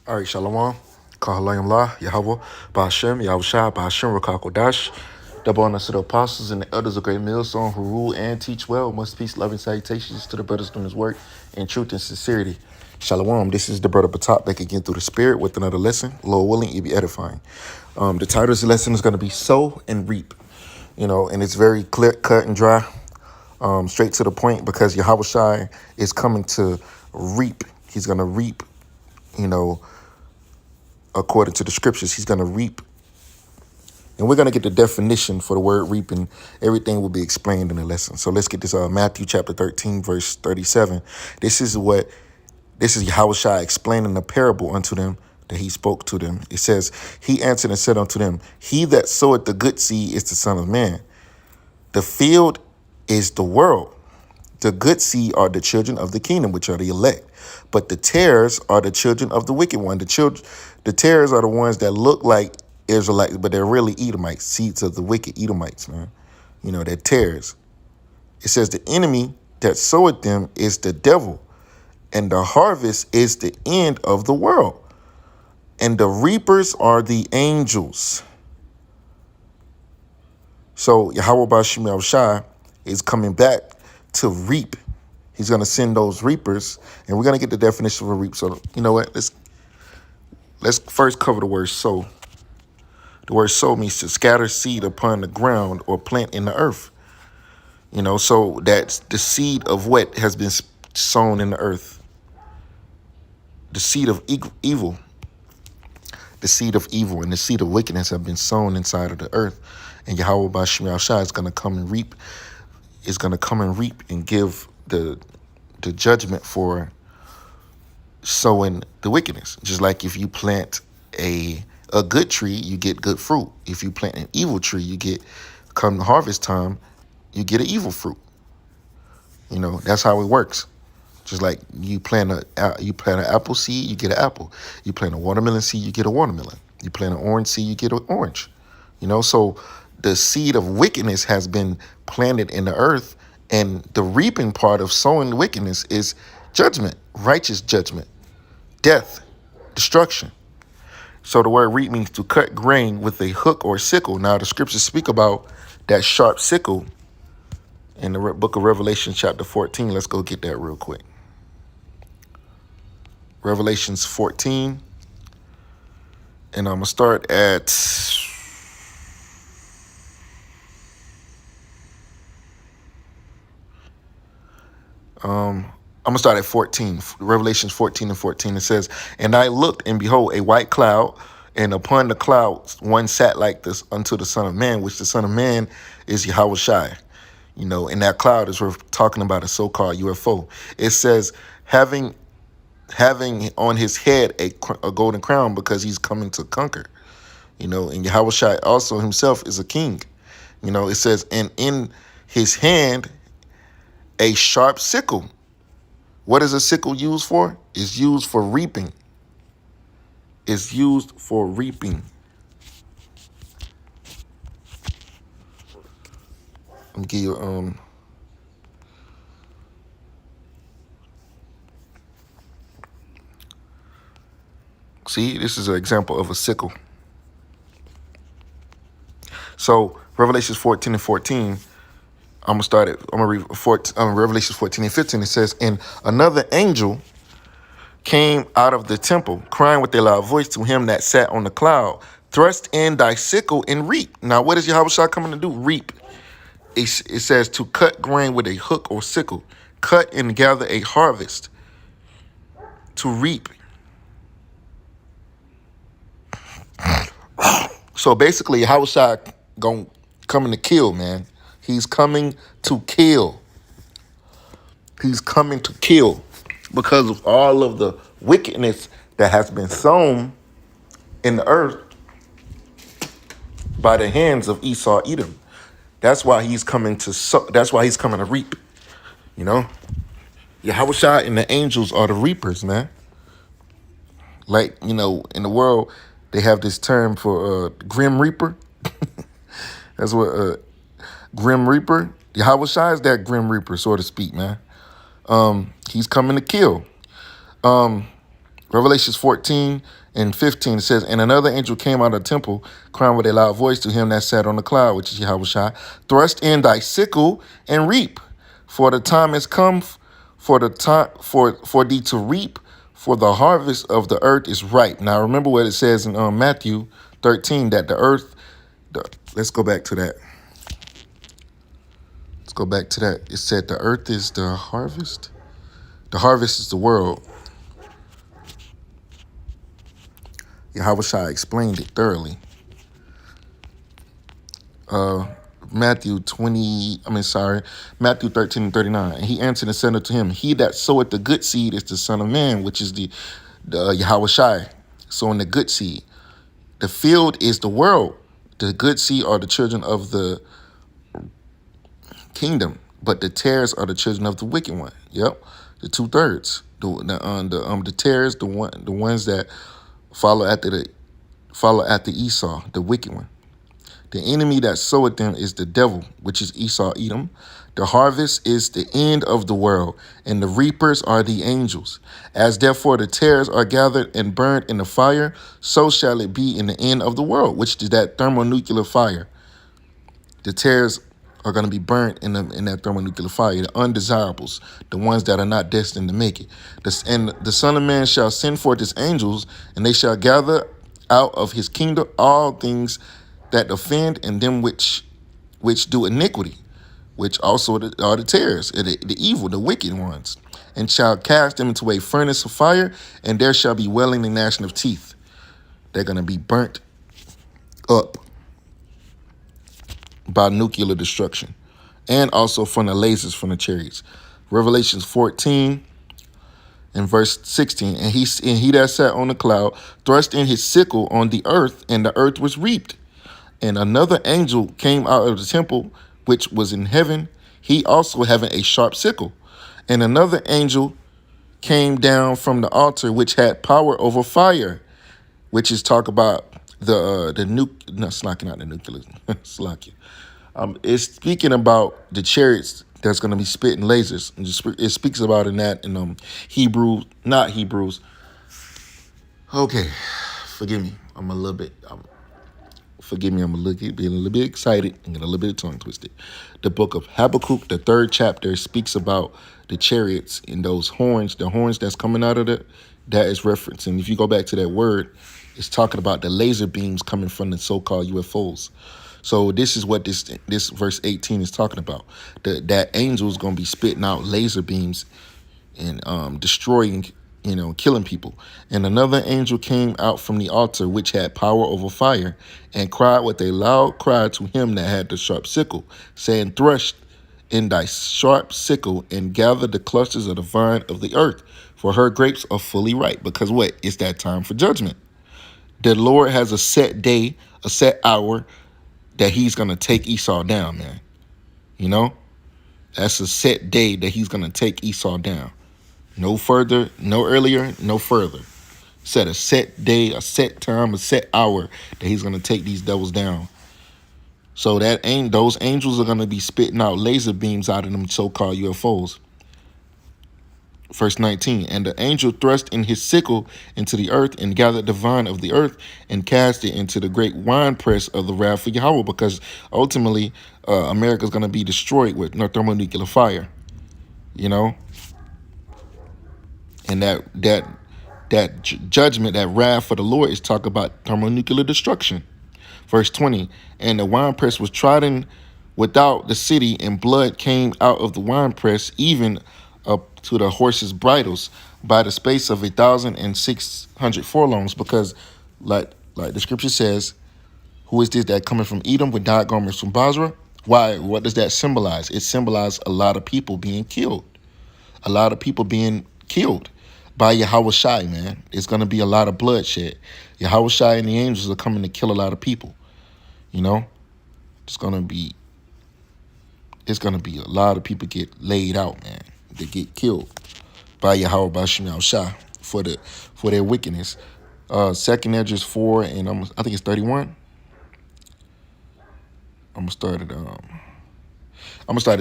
All right, Shalom. Kahalayim La, Yahweh, Ba'ashem, Yahushua, Ba'ashem, Rakakodash. Double honors to the apostles and the elders of Great Millstone who rule and teach well. Much peace, loving salutations to the brothers doing his work in truth and sincerity. Shalom. This is the brother Batak back again through the spirit with another lesson. Lord willing, it be edifying. The title of the lesson is going to be Sow and Reap. And it's very clear, cut and dry, straight to the point, because Yahushua is coming to reap. He's going to reap, according to the scriptures. He's going to reap. And we're going to get the definition for the word reap, and everything will be explained in the lesson. So let's get this. Matthew chapter 13, verse 37. This is Yahushua explaining the parable unto them that he spoke to them. It says, he answered and said unto them, he that soweth the good seed is the Son of Man. The field is the world. The good seed are the children of the kingdom, which are the elect. But the tares are the children of the wicked one. The tares are the ones that look like Israelites, but they're really Edomites, seeds of the wicked Edomites, man. They're tares. It says the enemy that soweth them is the devil, and the harvest is the end of the world. And the reapers are the angels. So Yahweh Ba'ashem Yahushua is coming back to reap. He's going to send those reapers, and we're going to get the definition of a reap. So you know what? Let's first cover the word sow. The word sow means to scatter seed upon the ground or plant in the earth. So that's the seed of what has been sown in the earth. The seed of evil. The seed of evil and the seed of wickedness have been sown inside of the earth. And Yahweh Ba'ashem Yahushua is going to come and reap. Is going to come and reap and give the judgment for sowing the wickedness. Just like if you plant a good tree, you get good fruit. If you plant an evil tree, come harvest time, you get an evil fruit. That's how it works. Just like you plant an apple seed, you get an apple. You plant a watermelon seed, you get a watermelon. You plant an orange seed, you get an orange. So the seed of wickedness has been planted in the earth, and the reaping part of sowing wickedness is judgment, righteous judgment, death, destruction. So the word reap means to cut grain with a hook or sickle. Now the scriptures speak about that sharp sickle in the book of Revelation chapter 14. Let's go get that real quick. Revelations 14. And I'm going to start at I'm going to start at 14. Revelations 14 and 14. It says, and I looked, and behold, a white cloud, and upon the cloud one sat like this unto the Son of Man, which the Son of Man is Yahushua. And that cloud is, we're talking about a so-called UFO. It says, having on his head a golden crown, because he's coming to conquer. And Yahushua also himself is a king. It says, and in his hand a sharp sickle. What is a sickle used for? It's used for reaping. It's used for reaping. Let me give you see, this is an example of a sickle. So Revelations 14 and 14. I'm gonna read Revelations 14 and 15. It says, and another angel came out of the temple, crying with a loud voice to him that sat on the cloud, thrust in thy sickle and reap. Now, what is Yahushua coming to do? Reap. It says to cut grain with a hook or sickle, cut and gather a harvest, to reap. So basically, Yahushua coming to kill, man. He's coming to kill. He's coming to kill because of all of the wickedness that has been sown in the earth by the hands of Esau, Edom. That's why he's coming to that's why he's coming to reap. Yahushua and the angels are the reapers, man. Like, in the world, they have this term for Grim Reaper. That's what Grim Reaper. Yahushua is that Grim Reaper, so to speak, man. He's coming to kill. Revelations 14 and 15 says, and another angel came out of the temple, crying with a loud voice to him that sat on the cloud, which is Yahushua, thrust in thy sickle and reap, for the time is come for the time for thee to reap, for the harvest of the earth is ripe. Now remember what it says in Matthew 13, that the earth, let's go back to that. Let's go back to that. It said the earth is the harvest. The harvest is the world. Yahushua explained it thoroughly. Matthew 13 and 39. And he answered and said unto him, he that soweth the good seed is the Son of Man, which is the Yahushua, sowing the good seed. The field is the world. The good seed are the children of the kingdom, but the tares are the children of the wicked one. Yep, the 2/3. The tares, the ones that follow after Esau, the wicked one. The enemy that soweth them is the devil, which is Esau, Edom. The harvest is the end of the world, and the reapers are the angels. As therefore the tares are gathered and burned in the fire, so shall it be in the end of the world, which is that thermonuclear fire. The tares are going to be burnt in that thermonuclear fire, the undesirables, the ones that are not destined to make it. And the Son of Man shall send forth his angels, and they shall gather out of his kingdom all things that offend, and them which do iniquity, which also are the tares, the evil, the wicked ones, and shall cast them into a furnace of fire, and there shall be wailing and gnashing of teeth. They're going to be burnt up by nuclear destruction, and also from the lasers from the chariots. Revelations 14 and verse 16, and he that sat on the cloud thrust in his sickle on the earth, and the earth was reaped. And another angel came out of the temple which was in heaven, he also having a sharp sickle. And another angel came down from the altar which had power over fire, which is talk about the slacking out the nuclear. Slacking. It's speaking about the chariots that's going to be spitting lasers. It speaks about in that in Hebrews, not Hebrews. Okay, forgive me. I'm a little bit being a little bit excited and get a little bit tongue twisted. The book of Habakkuk, the 3rd chapter, speaks about the chariots and those horns, the horns that's coming out of it. That is referenced. And if you go back to that word, it's talking about the laser beams coming from the so-called UFOs. So this is what this verse 18 is talking about. That angel is going to be spitting out laser beams and destroying, killing people. And another angel came out from the altar, which had power over fire, and cried with a loud cry to him that had the sharp sickle, saying, thrust in thy sharp sickle and gather the clusters of the vine of the earth, for her grapes are fully ripe. Because what? It's that time for judgment. The Lord has a set day, a set hour that he's going to take Esau down, man. That's a set day that he's going to take Esau down. No further, no earlier, no further. Set a set day, a set time, a set hour that he's going to take these devils down. So those angels are going to be spitting out laser beams out of them so-called UFOs. Verse 19, and the angel thrust in his sickle into the earth and gathered the vine of the earth and cast it into the great winepress of the wrath of Yahweh, because ultimately America is going to be destroyed with thermonuclear fire, And that judgment, that wrath for the Lord is talking about thermonuclear destruction. Verse 20, and the winepress was trodden without the city, and blood came out of the winepress, even up to the horses' bridles, by the space of 1,600 furlongs. Because, like the scripture says, who is this that coming from Edom with dyed garments from Basra? Why? What does that symbolize? It symbolizes a lot of people being killed. A lot of people being killed by Yahushua, man. It's going to be a lot of bloodshed. Yahushua and the angels are coming to kill a lot of people. It's going to be a lot of people get laid out, man. They get killed by Yahweh Bashim Yahushua for their wickedness. 2nd Esdras 4 and I think it's 31. I'm gonna start at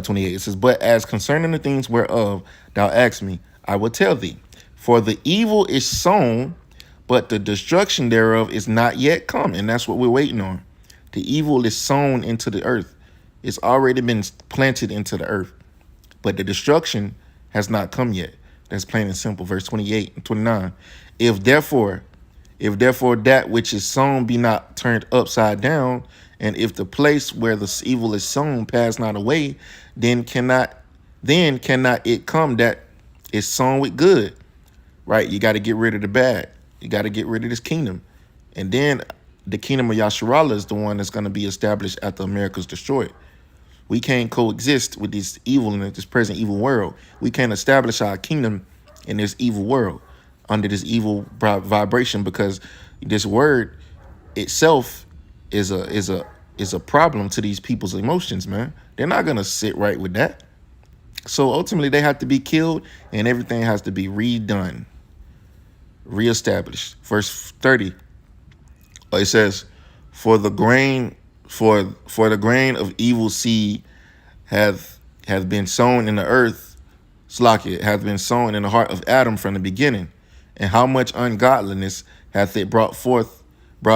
28. It says, but as concerning the things whereof thou asked me, I will tell thee. For the evil is sown, but the destruction thereof is not yet come. And that's what we're waiting on. The evil is sown into the earth. It's already been planted into the earth, but the destruction has not come yet. That's plain and simple. Verse 28 and 29. If therefore that which is sown be not turned upside down, and if the place where the evil is sown pass not away, then cannot it come that is sown with good. Right? You got to get rid of the bad. You got to get rid of this kingdom. And then the kingdom of Yasharallah is the one that's going to be established after America's destroyed. We can't coexist with this evil in this present evil world. We can't establish our kingdom in this evil world under this evil vibration, because this word itself is a problem to these people's emotions, man. They're not going to sit right with that. So ultimately they have to be killed, and everything has to be redone, reestablished. Verse 30, it says, for the grain of evil seed hath been sown in the earth, Slakia, hath been sown in the heart of Adam from the beginning. And how much ungodliness hath it brought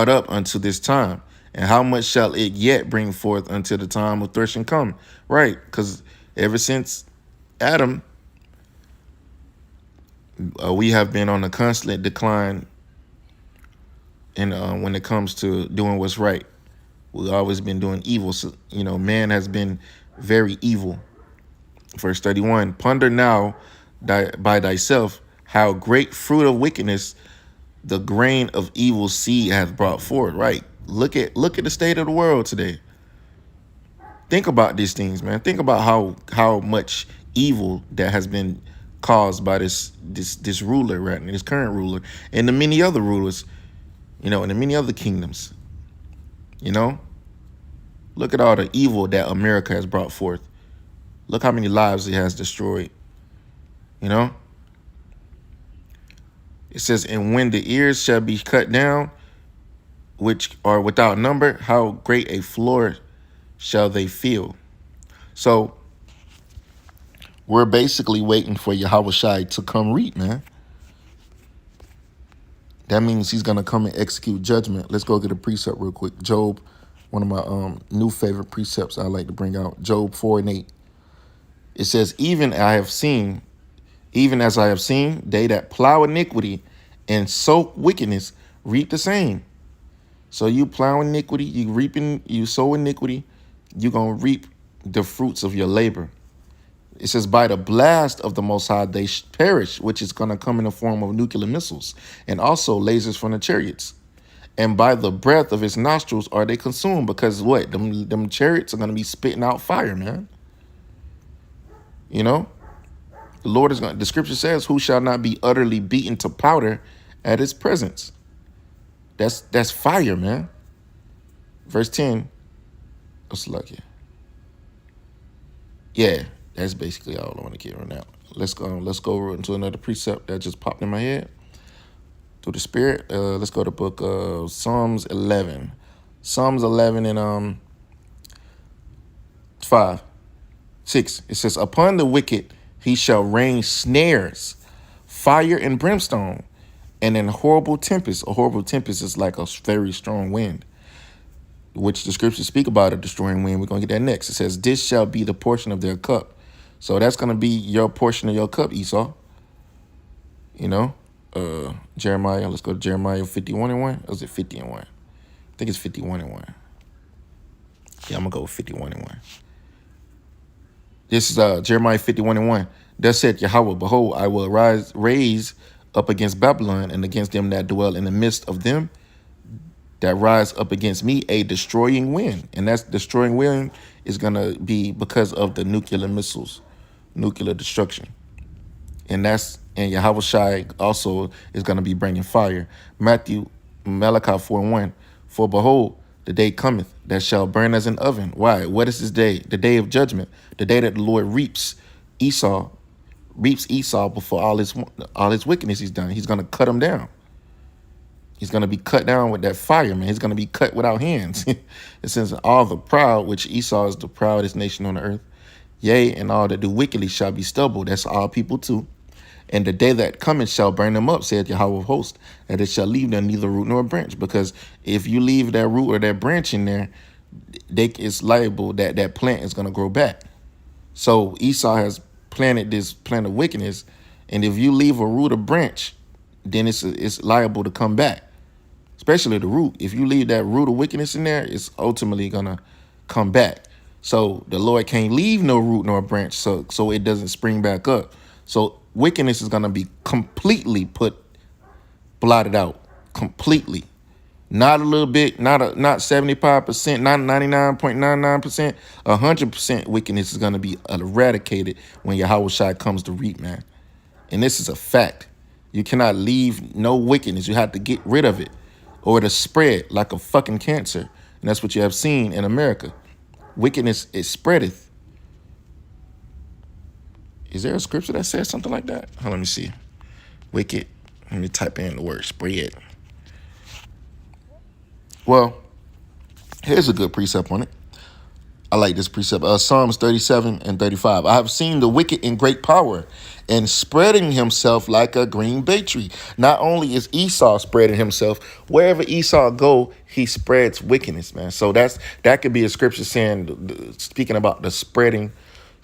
up unto this time? And how much shall it yet bring forth until the time of threshing come? Right, because ever since Adam, we have been on a constant decline and when it comes to doing what's right. We've always been doing evil. So, man has been very evil. Verse 31, ponder now by thyself how great fruit of wickedness the grain of evil seed hath brought forth. Right? Look at the state of the world today. Think about these things, man. Think about how much evil that has been caused by this ruler, right? This current ruler, and the many other rulers, and the many other kingdoms. Look at all the evil that America has brought forth. Look how many lives it has destroyed. It says, and when the ears shall be cut down, which are without number, how great a floor shall they feel. So we're basically waiting for Yahweh Shai to come reap, man. That means he's going to come and execute judgment. Let's go get a precept real quick. Job, one of my new favorite precepts I like to bring out. Job 4 and 8. It says, even as I have seen, they that plow iniquity and sow wickedness reap the same. So you plow iniquity, you sow iniquity, you're going to reap the fruits of your labor. It says, by the blast of the Most High, they perish, which is going to come in the form of nuclear missiles and also lasers from the chariots. And by the breath of his nostrils are they consumed, because what? Them chariots are going to be spitting out fire, man. The Lord is going to, the scripture says, who shall not be utterly beaten to powder at his presence. That's fire, man. Verse 10. What's lucky? Yeah. That's basically all I want to get right now. Let's go into another precept that just popped in my head through the Spirit. Let's go to book of Psalms 11. Psalms 11 and 5, 6. It says, upon the wicked he shall rain snares, fire and brimstone, and an horrible tempest. A horrible tempest is like a very strong wind, which the scriptures speak about a destroying wind. We're going to get that next. It says, this shall be the portion of their cup. So that's going to be your portion of your cup, Esau. Jeremiah, let's go to Jeremiah 51 and 1. Or is it 50 and 1? I think it's 51 and 1. Yeah, I'm going to go with 51 and 1. This is Jeremiah 51 and 1. Thus said Yahweh, behold, I will raise up against Babylon and against them that dwell in the midst of them, that rise up against me, a destroying wind. And that destroying wind is going to be because of the nuclear missiles, nuclear destruction. And Yahweh Shai also is going to be bringing fire. Malachi 4 and 1. For behold, the day cometh that shall burn as an oven. Why? What is this day? The day of judgment. The day that the Lord reaps Esau before all his wickedness he's done. He's going to cut him down. He's going to be cut down with that fire, man. He's going to be cut without hands. It says, all the proud, which Esau is the proudest nation on the earth, yea, and all that do wickedly shall be stubble. That's all people too. And the day that cometh shall burn them up, saith Yahweh of hosts, and it shall leave them neither root nor branch. Because if you leave that root or that branch in there, it's liable that that plant is going to grow back. So Esau has planted this plant of wickedness, and if you leave a root or branch, then it's liable to come back. Especially the root. If you leave that root of wickedness in there, it's ultimately gonna come back. So the Lord can't leave no root nor branch, so it doesn't spring back up. So wickedness is gonna be completely blotted out, completely. Not a little bit, not 75%, not 99.99%, 100% wickedness is gonna be eradicated when Yahweh Shai comes to reap, man. And this is a fact. You cannot leave no wickedness. You have to get rid of it, or it'll spread like a fucking cancer. And that's what you have seen in America. Wickedness, it spreadeth. Is there a scripture that says something like that? Let me see. Wicked. Let me type in the word spread. Well, here's a good precept on it. I like this precept. Psalms 37 and 35. I have seen the wicked in great power and spreading himself like a green bay tree. Not only is Esau spreading himself, wherever Esau go, he spreads wickedness, man. So that could be a scripture speaking about the spreading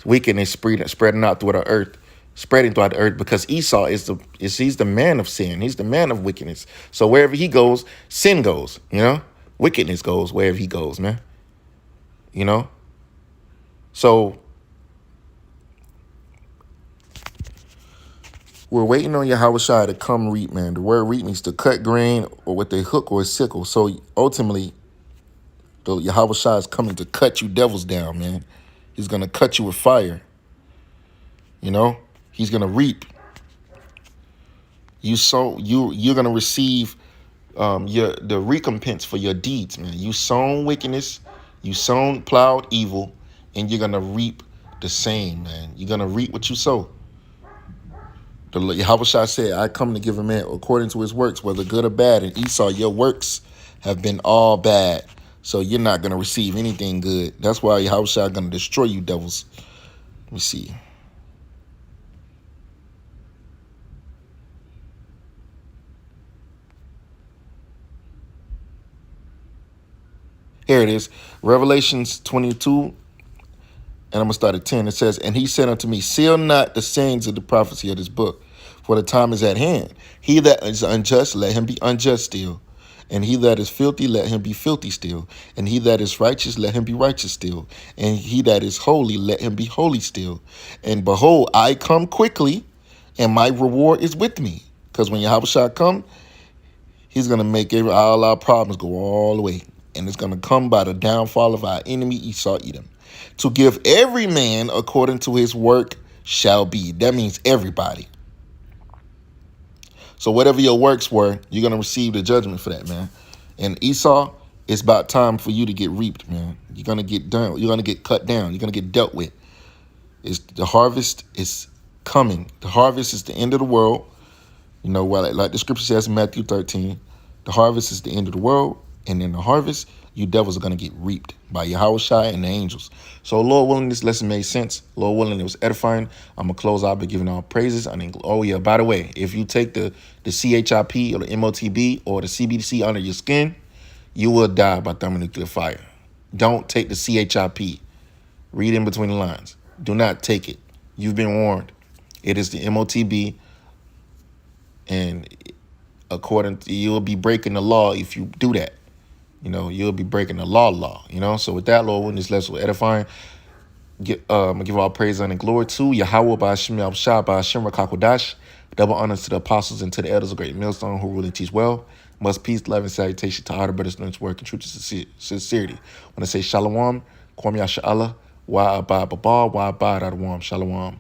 wickedness, spreading out through the earth, spreading throughout the earth, because Esau he's the man of sin. He's the man of wickedness. So wherever he goes, sin goes, wickedness goes wherever he goes, man. So we're waiting on Yahweh Shai to come reap, man. The word reap means to cut grain or with a hook or a sickle. So ultimately, the Yahweh Shai is coming to cut you devils down, man. He's going to cut you with fire. He's going to reap. You're going to receive the recompense for your deeds, man. You sown wickedness, you plowed evil, and you're going to reap the same, man. You're going to reap what you sow. The Yahweh Shai said, I come to give a man according to his works, whether good or bad. And Esau, your works have been all bad. So you're not going to receive anything good. That's why Yahweh Shai is going to destroy you devils. Let me see. Here it is. Revelations 22. And I'm going to start at 10. It says, and he said unto me, seal not the sayings of the prophecy of this book, for the time is at hand. He that is unjust, let him be unjust still. And he that is filthy, let him be filthy still. And he that is righteous, let him be righteous still. And he that is holy, let him be holy still. And behold, I come quickly, and my reward is with me. Because when Yahweh shall come, he's going to make all our problems go all the way. And it's going to come by the downfall of our enemy, Esau, Edom. To give every man according to his work shall be. That means everybody. So whatever your works were, you're going to receive the judgment for that, man. And Esau, it's about time for you to get reaped, man. You're going to get done. You're going to get cut down. You're going to get dealt with. The harvest is coming. The harvest is the end of the world. Like the scripture says in Matthew 13, the harvest is the end of the world. And in the harvest, you devils are going to get reaped by Yahweh Shai and the angels. So, Lord willing, this lesson made sense. Lord willing, it was edifying. I'm going to close out by giving all praises. Oh, yeah, by the way, if you take the CHIP or the MOTB or the CBDC under your skin, you will die by thermonuclear fire. Don't take the CHIP. Read in between the lines. Do not take it. You've been warned. It is the MOTB, and you'll be breaking the law if you do that. You'll be breaking the law. So with that, Lord, when this lesson was edifying, give all praise and glory to Yahweh by Hashem Yahushua by Hashem Rakakodash. Double honors to the apostles and to the elders of Great Millstone who really teach well. Much peace, love, and salutation to all the brothers and work and truth and sincerity. When I say shalom, kwam yasha Allah, wa abad babal, wa abad adawam, shalom.